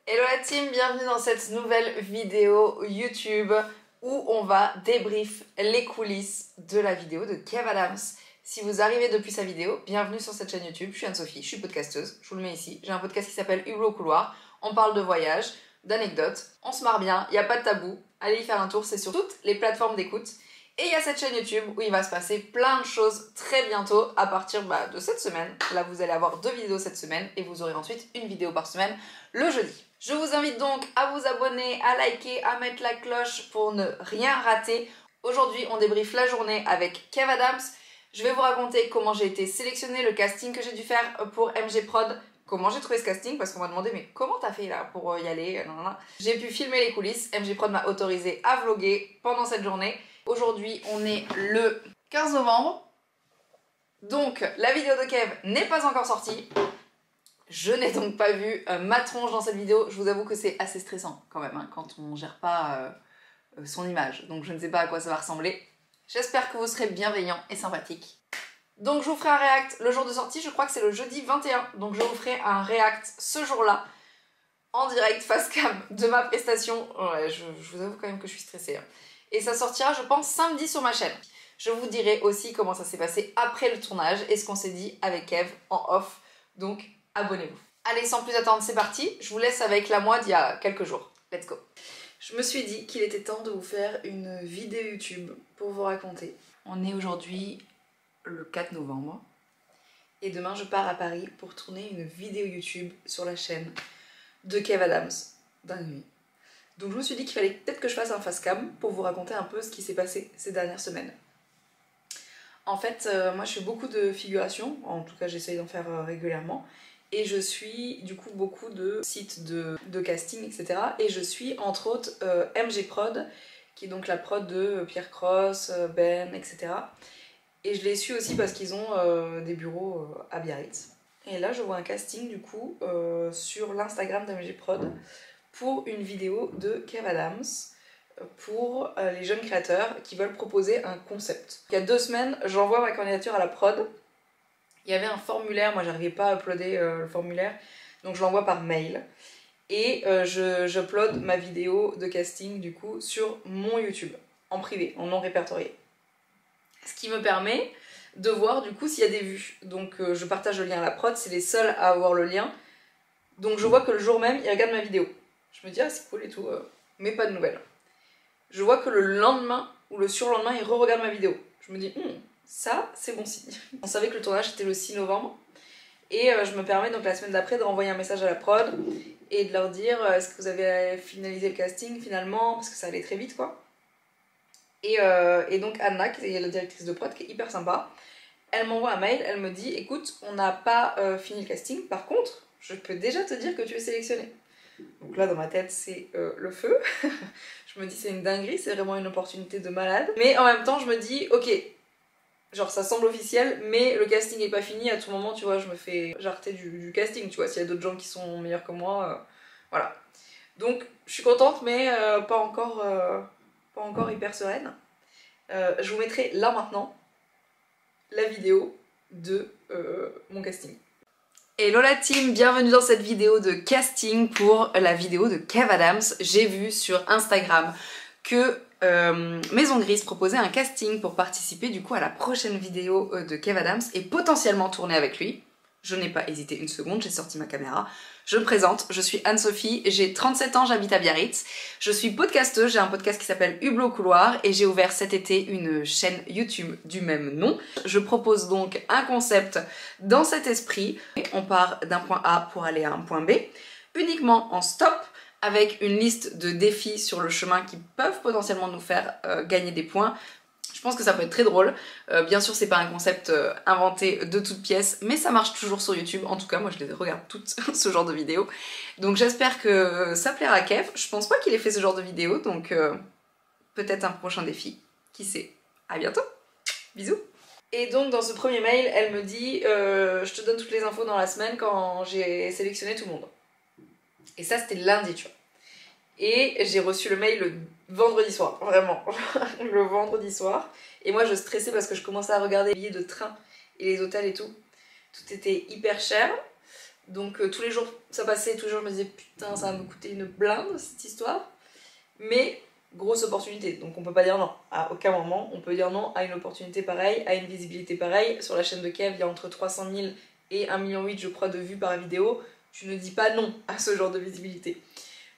Hello la team, bienvenue dans cette nouvelle vidéo YouTube où on va débrief les coulisses de la vidéo de Kev Adams. Si vous arrivez depuis sa vidéo, bienvenue sur cette chaîne YouTube, je suis Anne-Sophie, je suis podcasteuse, je vous le mets ici. J'ai un podcast qui s'appelle Hublot au couloir, on parle de voyage, d'anecdotes, on se marre bien, il n'y a pas de tabou, allez y faire un tour, c'est sur toutes les plateformes d'écoute. Et il y a cette chaîne YouTube où il va se passer plein de choses très bientôt à partir de cette semaine. Là, vous allez avoir 2 vidéos cette semaine et vous aurez ensuite une vidéo par semaine le jeudi. Je vous invite donc à vous abonner, à liker, à mettre la cloche pour ne rien rater. Aujourd'hui, on débriefe la journée avec Kev Adams. Je vais vous raconter comment j'ai été sélectionnée, le casting que j'ai dû faire pour MG Prod, comment j'ai trouvé ce casting, parce qu'on m'a demandé mais comment t'as fait là pour y aller. J'ai pu filmer les coulisses, MG Prod m'a autorisé à vlogger pendant cette journée. Aujourd'hui, on est le 15 novembre. Donc, la vidéo de Kev n'est pas encore sortie. Je n'ai donc pas vu ma tronche dans cette vidéo. Je vous avoue que c'est assez stressant quand même, hein, quand on gère pas son image. Donc, je ne sais pas à quoi ça va ressembler. J'espère que vous serez bienveillants et sympathiques. Donc, je vous ferai un react le jour de sortie. Je crois que c'est le jeudi 21. Donc, je vous ferai un react ce jour-là, en direct, face cam, de ma prestation. Ouais, je vous avoue quand même que je suis stressée. Hein. Et ça sortira, je pense, samedi sur ma chaîne. Je vous dirai aussi comment ça s'est passé après le tournage et ce qu'on s'est dit avec Kev en off. Donc, abonnez-vous. Allez, sans plus attendre, c'est parti. Je vous laisse avec la moi d'il y a quelques jours. Let's go. Je me suis dit qu'il était temps de vous faire une vidéo YouTube pour vous raconter. On est aujourd'hui le 4 novembre. Et demain, je pars à Paris pour tourner une vidéo YouTube sur la chaîne de Kev Adams dans la nuit. Donc je me suis dit qu'il fallait peut-être que je fasse un face cam pour vous raconter un peu ce qui s'est passé ces dernières semaines. En fait, moi je fais beaucoup de figuration, en tout cas j'essaye d'en faire régulièrement, et je suis du coup beaucoup de sites de casting, etc. Et je suis entre autres MG Prod, qui est donc la prod de Pierre Cross, Ben, etc. Et je les suis aussi parce qu'ils ont des bureaux à Biarritz. Et là je vois un casting du coup sur l'Instagram d'MG Prod, pour une vidéo de Kev Adams pour les jeunes créateurs qui veulent proposer un concept. Il y a 2 semaines, j'envoie ma candidature à la prod. Il y avait un formulaire, moi j'arrivais pas à uploader le formulaire, donc je l'envoie par mail. Et j'upload ma vidéo de casting du coup sur mon YouTube, en privé, en non répertorié. Ce qui me permet de voir du coup s'il y a des vues. Donc je partage le lien à la prod, c'est les seuls à avoir le lien. Donc je vois que le jour même, ils regardent ma vidéo. Je me dis, ah c'est cool et tout, mais pas de nouvelles. Je vois que le lendemain ou le surlendemain, ils re-regardent ma vidéo. Je me dis, ça, c'est bon signe. On savait que le tournage était le 6 novembre. Et je me permets donc la semaine d'après de renvoyer un message à la prod et de leur dire, est-ce que vous avez finalisé le casting finalement? Parce que ça allait très vite quoi. Et donc Anna, qui est la directrice de prod, qui est hyper sympa, elle m'envoie un mail, elle me dit, écoute, on n'a pas fini le casting, par contre, je peux déjà te dire que tu es sélectionnée. Donc là dans ma tête c'est le feu. Je me dis c'est une dinguerie, c'est vraiment une opportunité de malade. Mais en même temps je me dis ok, genre ça semble officiel mais le casting est pas fini, à tout moment tu vois je me fais jarter du casting, tu vois, s'il y a d'autres gens qui sont meilleurs que moi, voilà. Donc je suis contente mais pas encore hyper sereine. Je vous mettrai là maintenant la vidéo de mon casting. Hello la team, bienvenue dans cette vidéo de casting pour la vidéo de Kev Adams. J'ai vu sur Instagram que Maison Grise proposait un casting pour participer du coup à la prochaine vidéo de Kev Adams et potentiellement tourner avec lui. Je n'ai pas hésité une seconde, j'ai sorti ma caméra. Je me présente, je suis Anne-Sophie, j'ai 37 ans, j'habite à Biarritz. Je suis podcasteuse, j'ai un podcast qui s'appelle Hublot au couloir et j'ai ouvert cet été une chaîne YouTube du même nom. Je propose donc un concept dans cet esprit. On part d'un point A pour aller à un point B, uniquement en stop, avec une liste de défis sur le chemin qui peuvent potentiellement nous faire gagner des points. Je pense que ça peut être très drôle. Bien sûr, c'est pas un concept inventé de toutes pièces, mais ça marche toujours sur YouTube. En tout cas, moi je les regarde toutes, ce genre de vidéos. Donc j'espère que ça plaira à Kev. Je pense pas qu'il ait fait ce genre de vidéo, donc peut-être un prochain défi. Qui sait? À bientôt. Bisous. Et donc dans ce premier mail, elle me dit je te donne toutes les infos dans la semaine quand j'ai sélectionné tout le monde. Et ça c'était lundi, tu vois. Et j'ai reçu le mail le vendredi soir, vraiment, le vendredi soir. Et moi je stressais parce que je commençais à regarder les billets de train et les hôtels et tout. Tout était hyper cher. Donc tous les jours ça passait, tous les jours je me disais putain ça va me coûter une blinde cette histoire. Mais grosse opportunité, donc on peut pas dire non. À aucun moment on peut dire non à une opportunité pareille, à une visibilité pareille. Sur la chaîne de Kev, il y a entre 300 000 et 1,8 million je crois de vues par vidéo. Tu ne dis pas non à ce genre de visibilité.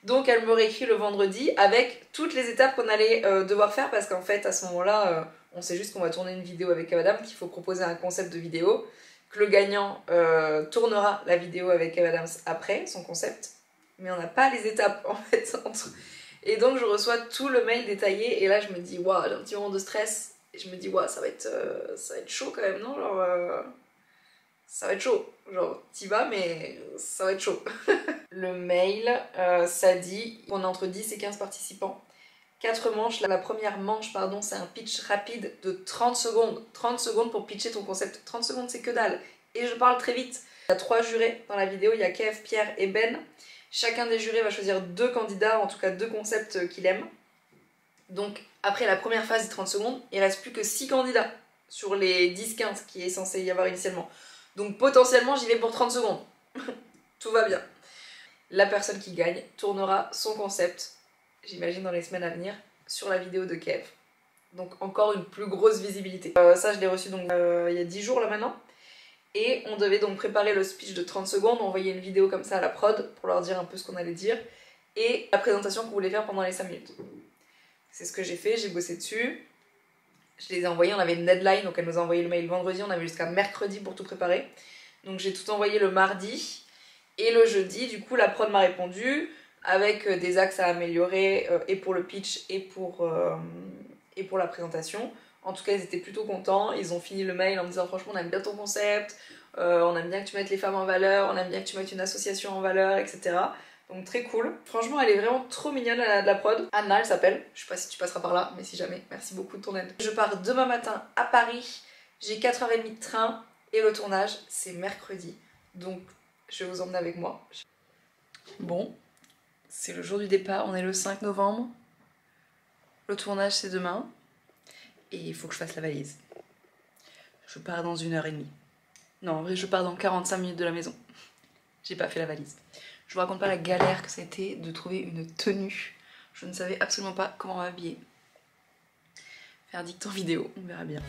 Donc elle me réécrit le vendredi avec toutes les étapes qu'on allait devoir faire, parce qu'en fait à ce moment-là, on sait juste qu'on va tourner une vidéo avec Kev Adams, qu'il faut proposer un concept de vidéo, que le gagnant tournera la vidéo avec Kev Adams après son concept, mais on n'a pas les étapes en fait entre. Et donc je reçois tout le mail détaillé et là je me dis waouh, j'ai un petit moment de stress et je me dis waouh, ça va être chaud quand même, non, genre ça va être chaud, genre t'y vas mais ça va être chaud. Le mail, ça dit qu'on a entre 10 et 15 participants. 4 manches, la première manche pardon, c'est un pitch rapide de 30 secondes. 30 secondes pour pitcher ton concept. 30 secondes c'est que dalle. Et je parle très vite. Il y a 3 jurés dans la vidéo, il y a Kev, Pierre et Ben. Chacun des jurés va choisir 2 candidats, en tout cas 2 concepts qu'il aime. Donc après la première phase des 30 secondes, il reste plus que 6 candidats sur les 10-15 qui est censé y avoir initialement. Donc potentiellement j'y vais pour 30 secondes. Tout va bien. La personne qui gagne tournera son concept, j'imagine dans les semaines à venir, sur la vidéo de Kev. Donc encore une plus grosse visibilité. Ça je l'ai reçu donc il y a 10 jours là maintenant. Et on devait donc préparer le speech de 30 secondes, envoyer une vidéo comme ça à la prod pour leur dire un peu ce qu'on allait dire. Et la présentation qu'on voulait faire pendant les 5 minutes. C'est ce que j'ai fait, j'ai bossé dessus. Je les ai envoyés, on avait une deadline, donc elle nous a envoyé le mail vendredi, on avait jusqu'à mercredi pour tout préparer. Donc j'ai tout envoyé le mardi. Et le jeudi, du coup, la prod m'a répondu avec des axes à améliorer et pour le pitch et pour la présentation. En tout cas, ils étaient plutôt contents. Ils ont fini le mail en me disant franchement, on aime bien ton concept, on aime bien que tu mettes les femmes en valeur, on aime bien que tu mettes une association en valeur, etc. Donc très cool. Franchement, elle est vraiment trop mignonne, la prod. Anna, elle s'appelle. Je sais pas si tu passeras par là, mais si jamais, merci beaucoup de ton aide. Je pars demain matin à Paris. J'ai 4h30 de train et le tournage, c'est mercredi. Donc je vais vous emmener avec moi. Bon, c'est le jour du départ, on est le 5 novembre. Le tournage c'est demain. Et il faut que je fasse la valise. Je pars dans 1h30. Non, en vrai je pars dans 45 minutes de la maison. J'ai pas fait la valise. Je vous raconte pas la galère que ça a été de trouver une tenue. Je ne savais absolument pas comment m'habiller. Verdict en vidéo, on verra bien.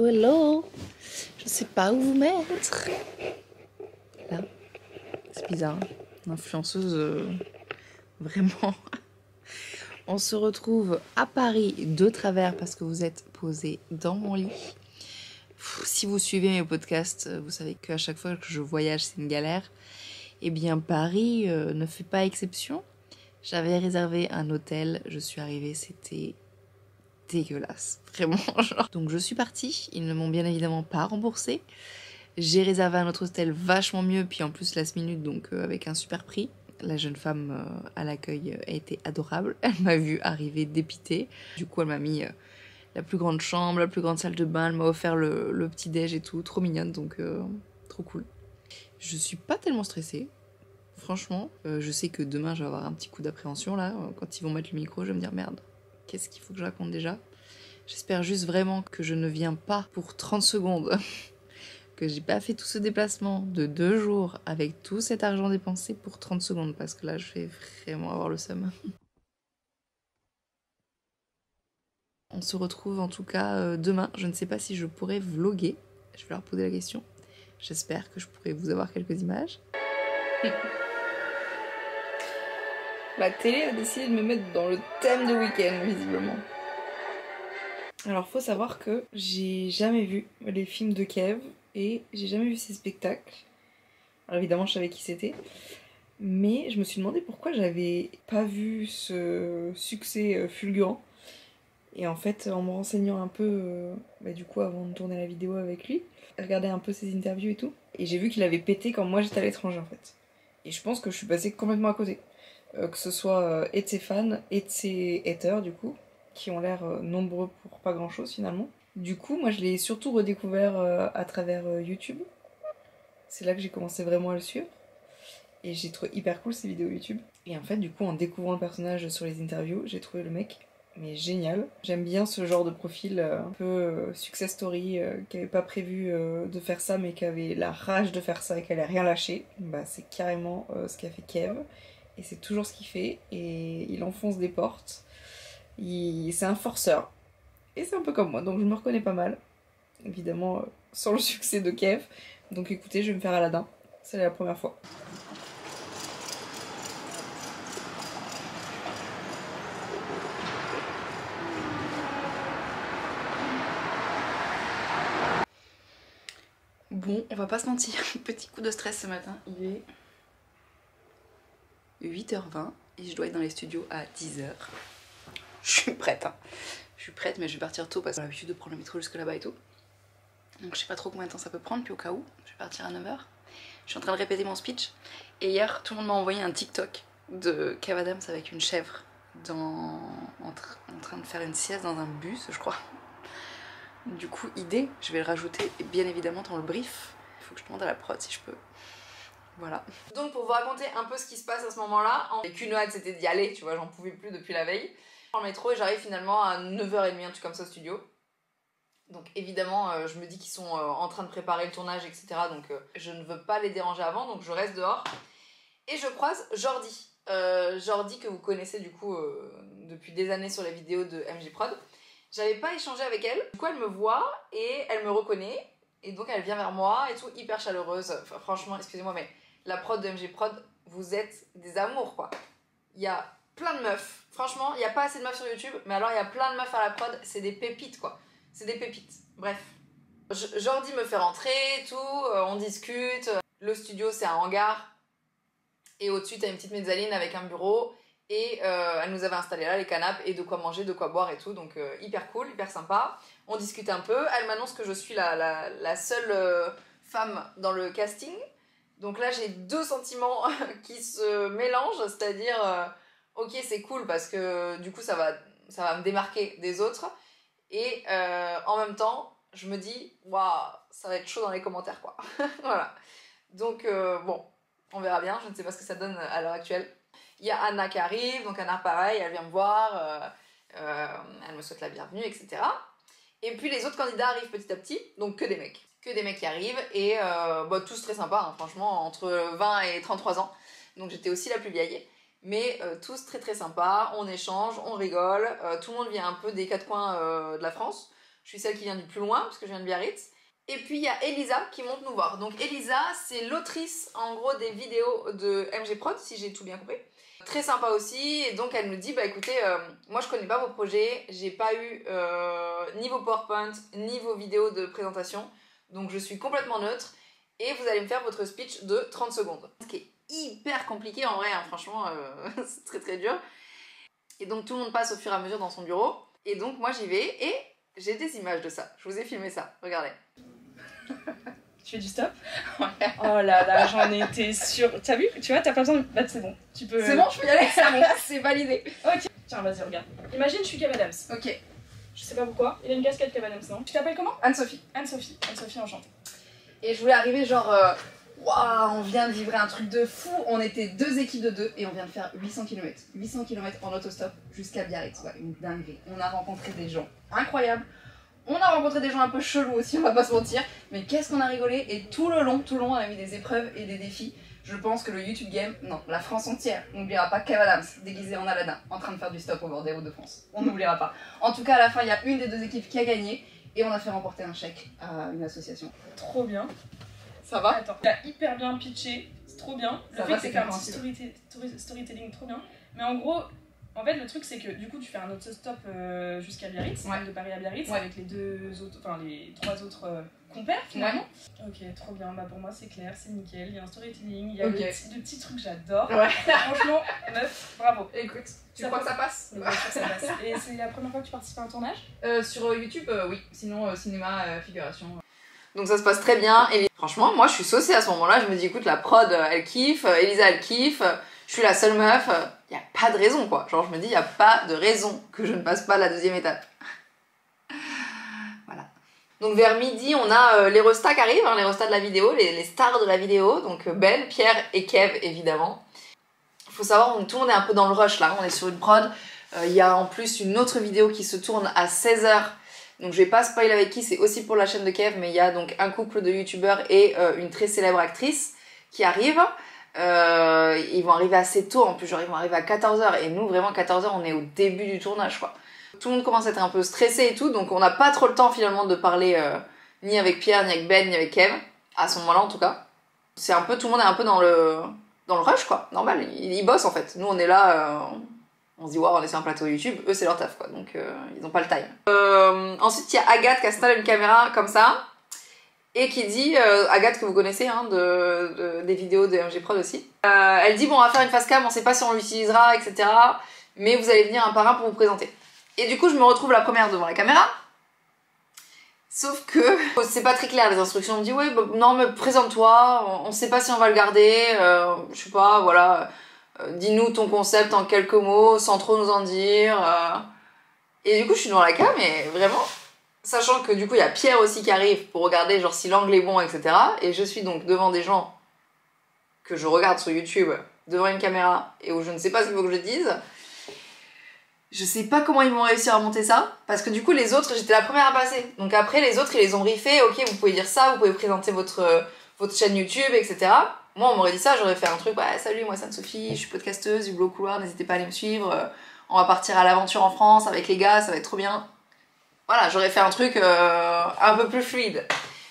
Hello, je sais pas où vous mettre. Là, c'est bizarre. Une influenceuse, vraiment. On se retrouve à Paris de travers parce que vous êtes posé dans mon lit. Si vous suivez mes podcasts, vous savez qu'à chaque fois que je voyage, c'est une galère. Eh bien, Paris ne fait pas exception. J'avais réservé un hôtel, je suis arrivée, c'était dégueulasse, vraiment genre. Donc je suis partie, ils ne m'ont bien évidemment pas remboursé. J'ai réservé un autre hôtel vachement mieux, puis en plus last minute, donc avec un super prix. La jeune femme à l'accueil a été adorable, elle m'a vue arriver dépitée. Du coup elle m'a mis la plus grande chambre, la plus grande salle de bain, elle m'a offert le petit déj et tout, trop mignonne, donc trop cool. Je suis pas tellement stressée. Franchement, je sais que demain je vais avoir un petit coup d'appréhension là, quand ils vont mettre le micro, je vais me dire merde. Qu'est-ce qu'il faut que je raconte déjà? J'espère juste vraiment que je ne viens pas pour 30 secondes. Que j'ai pas fait tout ce déplacement de 2 jours avec tout cet argent dépensé pour 30 secondes. Parce que là, je vais vraiment avoir le seum. On se retrouve en tout cas demain. Je ne sais pas si je pourrai vlogger. Je vais leur poser la question. J'espère que je pourrai vous avoir quelques images. La télé a décidé de me mettre dans le thème de week-end, visiblement. Alors, faut savoir que j'ai jamais vu les films de Kev et j'ai jamais vu ses spectacles. Alors, évidemment, je savais qui c'était. Mais je me suis demandé pourquoi j'avais pas vu ce succès fulgurant. Et en fait, en me renseignant un peu, du coup, avant de tourner la vidéo avec lui, j'ai regardé un peu ses interviews et tout. Et j'ai vu qu'il avait pété quand moi j'étais à l'étranger, en fait. Et je pense que je suis passée complètement à côté. Que ce soit et de ses fans et de ses haters, du coup, qui ont l'air nombreux pour pas grand chose finalement. Du coup, moi je l'ai surtout redécouvert à travers YouTube. C'est là que j'ai commencé vraiment à le suivre. Et j'ai trouvé hyper cool ces vidéos YouTube. Et en fait, du coup, en découvrant le personnage sur les interviews, j'ai trouvé le mec mais génial. J'aime bien ce genre de profil un peu success story, qui avait pas prévu de faire ça, mais qui avait la rage de faire ça et qui allait rien lâcher. Bah, c'est carrément ce qu'a fait Kev. Et c'est toujours ce qu'il fait. Et il enfonce des portes. C'est un forceur. Et c'est un peu comme moi, donc je me reconnais pas mal. Évidemment, sans le succès de Kev. Donc écoutez, je vais me faire Aladdin. C'est la première fois. Bon, on va pas se mentir, petit coup de stress ce matin. Il est 8h20 et je dois être dans les studios à 10h. Je suis prête, hein. Je suis prête, mais je vais partir tôt parce que j'ai l'habitude de prendre le métro jusque là-bas et tout. Donc je sais pas trop combien de temps ça peut prendre, puis au cas où, je vais partir à 9h. Je suis en train de répéter mon speech. Et hier, tout le monde m'a envoyé un TikTok de Kev Adams avec une chèvre en train de faire une sieste dans un bus, je crois. Du coup, idée, je vais le rajouter bien évidemment dans le brief. Il faut que je demande à la prod si je peux. Voilà. Donc pour vous raconter un peu ce qui se passe à ce moment-là, avec qu'une hâte c'était d'y aller, tu vois, j'en pouvais plus depuis la veille. Je prends le métro et j'arrive finalement à 9h30, un truc comme ça au studio. Donc évidemment, je me dis qu'ils sont en train de préparer le tournage, etc. Donc je ne veux pas les déranger avant, donc je reste dehors. Et je croise Jordi. Jordi que vous connaissez du coup depuis des années sur les vidéos de MJ Prod. J'avais pas échangé avec elle, du coup elle me voit et elle me reconnaît. Et donc elle vient vers moi et tout, hyper chaleureuse. Enfin, franchement, excusez-moi, mais la prod de MJ Prod, vous êtes des amours quoi. Il y a plein de meufs. Franchement, il n'y a pas assez de meufs sur YouTube, mais alors il y a plein de meufs à la prod, c'est des pépites quoi. C'est des pépites. Bref. Jordi me fait rentrer, tout, on discute. Le studio c'est un hangar. Et au-dessus t'as une petite mezzanine avec un bureau. Et elle nous avait installé là les canapes et de quoi manger, de quoi boire et tout. Donc hyper cool, hyper sympa. On discute un peu. Elle m'annonce que je suis la seule femme dans le casting. Donc là j'ai deux sentiments qui se mélangent. C'est-à-dire, ok c'est cool parce que du coup ça va me démarquer des autres. Et en même temps je me dis, waouh, ça va être chaud dans les commentaires quoi. Voilà. Donc bon, on verra bien. Je ne sais pas ce que ça donne à l'heure actuelle. Il y a Anna qui arrive, donc Anna pareil, elle vient me voir, elle me souhaite la bienvenue, etc. Et puis les autres candidats arrivent petit à petit, donc que des mecs. Que des mecs qui arrivent, et bah, tous très sympas, hein, franchement, entre 20 et 33 ans. Donc j'étais aussi la plus vieille. Mais tous très très sympas, on échange, on rigole, tout le monde vient un peu des quatre coins de la France. Je suis celle qui vient du plus loin, parce que je viens de Biarritz. Et puis il y a Elisa qui monte nous voir. Donc Elisa, c'est l'autrice en gros des vidéos de MG Prod, si j'ai tout bien compris. Très sympa aussi, et donc elle nous dit, bah écoutez, moi je connais pas vos projets, j'ai pas eu ni vos PowerPoint, ni vos vidéos de présentation, donc je suis complètement neutre, et vous allez me faire votre speech de 30 secondes. Ce qui est hyper compliqué en vrai, hein, franchement, c'est très très dur. Et donc tout le monde passe au fur et à mesure dans son bureau, et donc moi j'y vais, et j'ai des images de ça, je vous ai filmé ça, regardez. Tu fais du stop? Oh là là, j'en étais sûre. T'as vu? Tu vois, t'as pas besoin de... Bah c'est bon, tu peux... C'est bon, je peux y aller? C'est bon, c'est validé. Ok. Tiens, vas-y, regarde. Imagine, je suis Kev Adams. Ok. Je sais pas pourquoi. Il a une casquette Kev Adams, non? Tu t'appelles comment? Anne-Sophie. Anne-Sophie. Anne-Sophie, enchantée. Et je voulais arriver genre... Waouh, on vient de vivre un truc de fou. On était deux équipes de deux et on vient de faire 800 km. 800 km en autostop jusqu'à Biarritz. Ouais, une dinguerie. On a rencontré des gens incroyables. On a rencontré des gens un peu chelous aussi, on va pas se mentir. Mais qu'est-ce qu'on a rigolé. Et tout le long, on a mis des épreuves et des défis. Je pense que le YouTube Game, non, la France entière, n'oubliera pas Kev Adams, déguisé en Aladdin, en train de faire du stop au bord des Hauts-de-France. On n'oubliera pas. En tout cas, à la fin, il y a une des deux équipes qui a gagné. Et on a fait remporter un chèque à une association. Trop bien. Ça va? Attends, t'as hyper bien pitché, c'est trop bien. Le fait que c'est un petit storytelling trop bien. Mais en gros, en fait, le truc c'est que du coup, tu fais un autostop jusqu'à Biarritz, Ouais. de Paris à Biarritz, Ouais. avec les trois autres compères finalement. Ok, trop bien. Bah pour moi, c'est clair, c'est nickel. Il y a un storytelling, il y a Ok. de petits trucs, j'adore. Ouais. Franchement, meuf, bravo. Écoute, tu Ça crois que ça passe? Ouais, je sais que ça passe. Et c'est la première fois que tu participes à un tournage? Sur YouTube, oui. Sinon, cinéma, figuration. Donc ça se passe très bien. Et franchement, moi je suis saucée à ce moment-là. Je me dis, écoute, la prod, elle kiffe, Elisa, elle kiffe. Je suis la seule meuf. Y a pas de raison, quoi. Genre, je me dis, y a pas de raison que je ne passe pas la deuxième étape. Voilà. Donc vers midi, on a les restas qui arrivent, hein, les restas de la vidéo, les stars de la vidéo, donc Ben, Pierre et Kev évidemment. Il faut savoir, tout le monde est un peu dans le rush là, on est sur une prod. Il y a en plus une autre vidéo qui se tourne à 16h. Donc je vais pas spoiler avec qui, c'est aussi pour la chaîne de Kev, mais il y a donc un couple de youtubeurs et une très célèbre actrice qui arrivent. Ils vont arriver assez tôt en plus, genre ils vont arriver à 14h et nous vraiment 14h on est au début du tournage quoi. Tout le monde commence à être un peu stressé et tout, donc on n'a pas trop le temps finalement de parler ni avec Pierre, ni avec Ben, ni avec Kev, à ce moment-là en tout cas. C'est un peu, tout le monde est un peu dans le rush quoi, normal, ils bossent en fait. Nous on est là... On se dit, waouh, on est sur un plateau YouTube, eux c'est leur taf quoi, donc ils ont pas le time. Ensuite, il y a Agathe qui installe une caméra comme ça, et qui dit, Agathe que vous connaissez, hein, des vidéos de MG Prod aussi, elle dit, bon, on va faire une face cam, on sait pas si on l'utilisera, etc. Mais vous allez venir un par un pour vous présenter. Et du coup, je me retrouve la première devant la caméra, sauf que c'est pas très clair les instructions. On me dit, ouais, bah, non, mais présente-toi, on sait pas si on va le garder, je sais pas, voilà. Dis-nous ton concept en quelques mots, sans trop nous en dire. Et du coup, je suis devant la cam, et vraiment, sachant que du coup, il y a Pierre aussi qui arrive pour regarder genre si l'angle est bon, etc. Et je suis donc devant des gens que je regarde sur YouTube, devant une caméra, et où je ne sais pas ce qu'il faut que je dise. Je sais pas comment ils vont réussir à monter ça, parce que du coup, les autres, j'étais la première à passer. Donc après, les autres, ils les ont riffés, ok, vous pouvez dire ça, vous pouvez présenter votre chaîne YouTube, etc. Moi, on m'aurait dit ça, j'aurais fait un truc, bah salut, moi c'est Anne-Sophie, je suis podcasteuse du blog couloir, n'hésitez pas à aller me suivre, on va partir à l'aventure en France avec les gars, ça va être trop bien. Voilà, j'aurais fait un truc un peu plus fluide.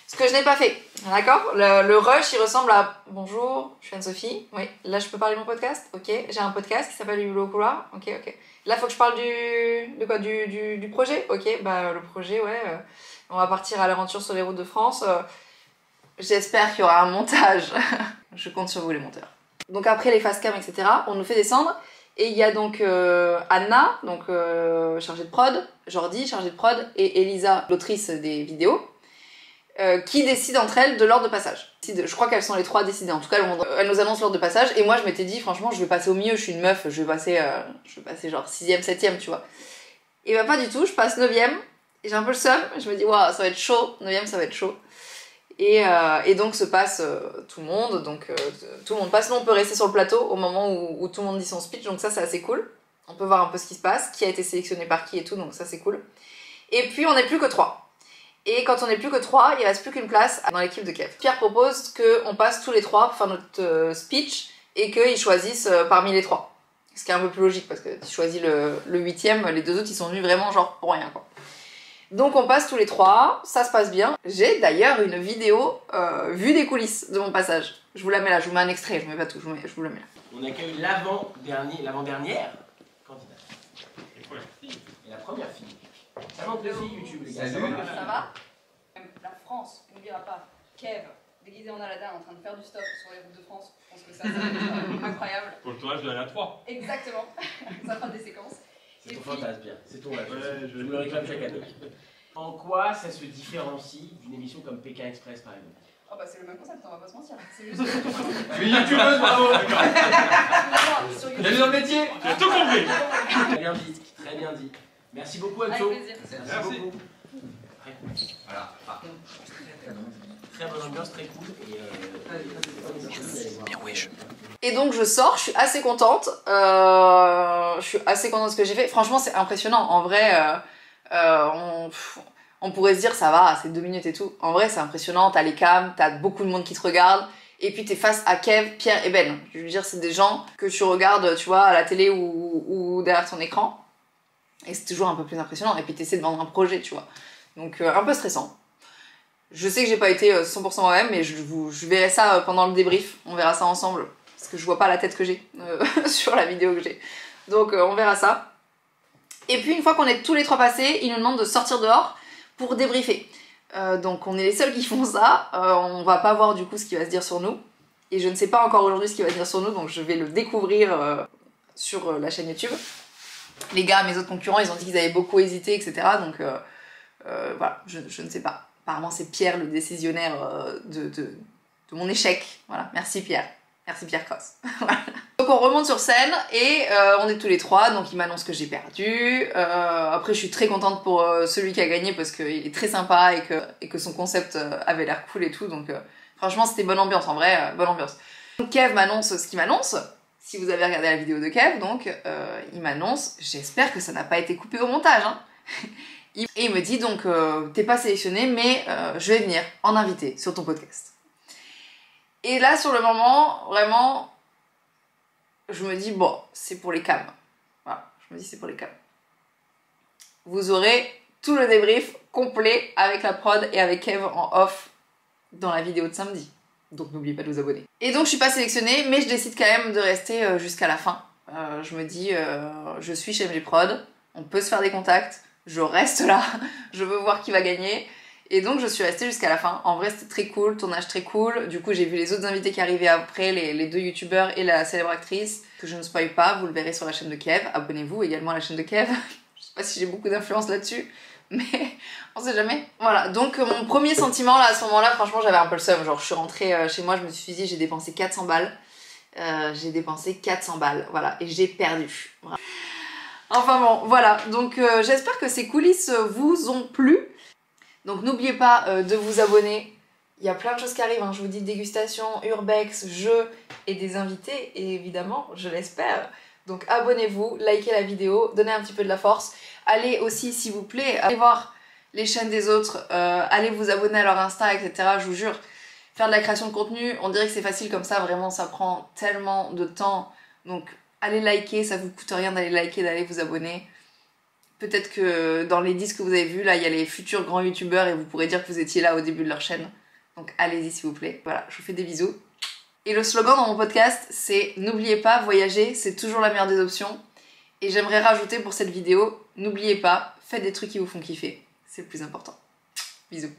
Ce que je n'ai pas fait, d'accord? Le rush, il ressemble à bonjour, je suis Anne-Sophie, oui, là je peux parler de mon podcast, ok, j'ai un podcast qui s'appelle du blog couloir, ok. Là, faut que je parle du projet, ok, bah le projet, ouais, on va partir à l'aventure sur les routes de France. J'espère qu'il y aura un montage. Je compte sur vous les monteurs. Donc après les face cam, etc., on nous fait descendre. Et il y a donc Anna, donc chargée de prod, Jordi, chargée de prod, et Elisa, l'autrice des vidéos, qui décident entre elles de l'ordre de passage. Je crois qu'elles sont les trois décidées. En tout cas, elles nous annoncent l'ordre de passage. Et moi, je m'étais dit, franchement, je vais passer au milieu. Je suis une meuf, je vais passer genre 6ème, 7ème, tu vois. Et bah pas du tout, je passe 9ème. Et j'ai un peu le seum. Je me dis, waouh, ça va être chaud. 9ème, ça va être chaud. Et donc se passe tout le monde, donc tout le monde passe. Nous on peut rester sur le plateau au moment où tout le monde dit son speech, donc ça c'est assez cool. On peut voir un peu ce qui se passe, qui a été sélectionné par qui et tout, donc ça c'est cool. Et puis on n'est plus que 3. Et quand on n'est plus que 3, il reste plus qu'une place dans l'équipe de Kev. Pierre propose qu'on passe tous les 3 pour faire notre speech et qu'ils choisissent parmi les 3. Ce qui est un peu plus logique parce que tu choisis le 8ème, les 2 autres ils sont venus vraiment genre pour rien quoi. Donc on passe tous les 3, ça se passe bien. J'ai d'ailleurs une vidéo vue des coulisses de mon passage. Je vous la mets là, je vous mets un extrait, je vous mets pas tout, je vous la mets là. On accueille l'avant-dernière candidate. Et la première fille. Ça va plaisir YouTube les gars. Salut. Ça va? La France n'oubliera pas Kev, déguisé en Aladdin, en train de faire du stop sur les routes de France. Je pense que ça va être incroyable. Pour le tournage de la 3. Exactement, ça fera des séquences. C'est ton fantasme, bien. C'est ton rêve. Ouais, je me le réclame chaque année. En quoi ça se différencie d'une émission comme Pékin Express par exemple? Oh bah c'est le même concept, on va pas se mentir. C'est juste... Tu es youtubeuse, bravo. Il y a besoin de métier. Tu as tout compris. Très bien dit, très bien dit. Merci beaucoup Anto. Avec plaisir. Merci beaucoup. Très cool. Voilà. Très bonne ambiance, très cool. Et donc je sors, je suis assez contente. Je suis assez contente de ce que j'ai fait. Franchement, c'est impressionnant. En vrai, on pourrait se dire ça va, c'est 2 minutes et tout. En vrai, c'est impressionnant. T'as les cams, t'as beaucoup de monde qui te regarde. Et puis t'es face à Kev, Pierre et Ben. Je veux dire, c'est des gens que tu regardes, tu vois, à la télé ou derrière ton écran. Et c'est toujours un peu plus impressionnant. Et puis t'essaies de vendre un projet, tu vois. Donc un peu stressant. Je sais que j'ai pas été 100% moi-même, mais je verrai ça pendant le débrief. On verra ça ensemble. Parce que je vois pas la tête que j'ai sur la vidéo que j'ai. Donc on verra ça. Et puis une fois qu'on est tous les 3 passés, ils nous demandent de sortir dehors pour débriefer. Donc on est les seuls qui font ça. On va pas voir du coup ce qui va se dire sur nous. Et je ne sais pas encore aujourd'hui ce qui va se dire sur nous, donc je vais le découvrir sur la chaîne YouTube. Les gars, mes autres concurrents, ils ont dit qu'ils avaient beaucoup hésité, etc. Donc voilà, je ne sais pas. Apparemment c'est Pierre le décisionnaire de mon échec. Voilà, merci Pierre. Merci Pierre Cross. Voilà. Donc on remonte sur scène et on est tous les trois, donc il m'annonce que j'ai perdu. Après je suis très contente pour celui qui a gagné parce qu'il est très sympa et que son concept avait l'air cool et tout, donc franchement c'était bonne ambiance en vrai, bonne ambiance. Donc Kev m'annonce ce qu'il m'annonce, si vous avez regardé la vidéo de Kev, donc il m'annonce, j'espère que ça n'a pas été coupé au montage, hein. Et il me dit donc t'es pas sélectionné mais je vais venir en invité sur ton podcast. Et là, sur le moment, vraiment, je me dis, bon, c'est pour les cams. Voilà, je me dis, c'est pour les cams. Vous aurez tout le débrief complet avec la prod et avec Kev en off dans la vidéo de samedi. Donc n'oubliez pas de vous abonner. Et donc, je suis pas sélectionnée, mais je décide quand même de rester jusqu'à la fin. Je me dis, je suis chez MG Prod, on peut se faire des contacts, je reste là, je veux voir qui va gagner. Et donc je suis restée jusqu'à la fin. En vrai c'était très cool, tournage très cool. Du coup j'ai vu les autres invités qui arrivaient après, les deux youtubeurs et la célèbre actrice, que je ne spoil pas, vous le verrez sur la chaîne de Kev. Abonnez-vous également à la chaîne de Kev. Je sais pas si j'ai beaucoup d'influence là-dessus, mais on sait jamais. Voilà, donc mon premier sentiment là à ce moment-là, franchement j'avais un peu le seum. Genre je suis rentrée chez moi, je me suis dit j'ai dépensé 400 balles. J'ai dépensé 400 balles, voilà, et j'ai perdu. Voilà. Enfin bon, voilà, donc j'espère que ces coulisses vous ont plu. Donc n'oubliez pas de vous abonner, il y a plein de choses qui arrivent, hein. Je vous dis dégustation, urbex, jeux et des invités, et évidemment, je l'espère. Donc abonnez-vous, likez la vidéo, donnez un petit peu de la force. Allez aussi, s'il vous plaît, allez voir les chaînes des autres, allez vous abonner à leur Insta, etc. Je vous jure, faire de la création de contenu, on dirait que c'est facile comme ça, vraiment ça prend tellement de temps. Donc allez liker, ça vous coûte rien d'aller liker, d'aller vous abonner. Peut-être que dans les 10 que vous avez vus, là, il y a les futurs grands youtubeurs et vous pourrez dire que vous étiez là au début de leur chaîne. Donc allez-y s'il vous plaît. Voilà, je vous fais des bisous. Et le slogan dans mon podcast, c'est « N'oubliez pas, voyager, c'est toujours la meilleure des options ». Et j'aimerais rajouter pour cette vidéo, n'oubliez pas, faites des trucs qui vous font kiffer. C'est le plus important. Bisous.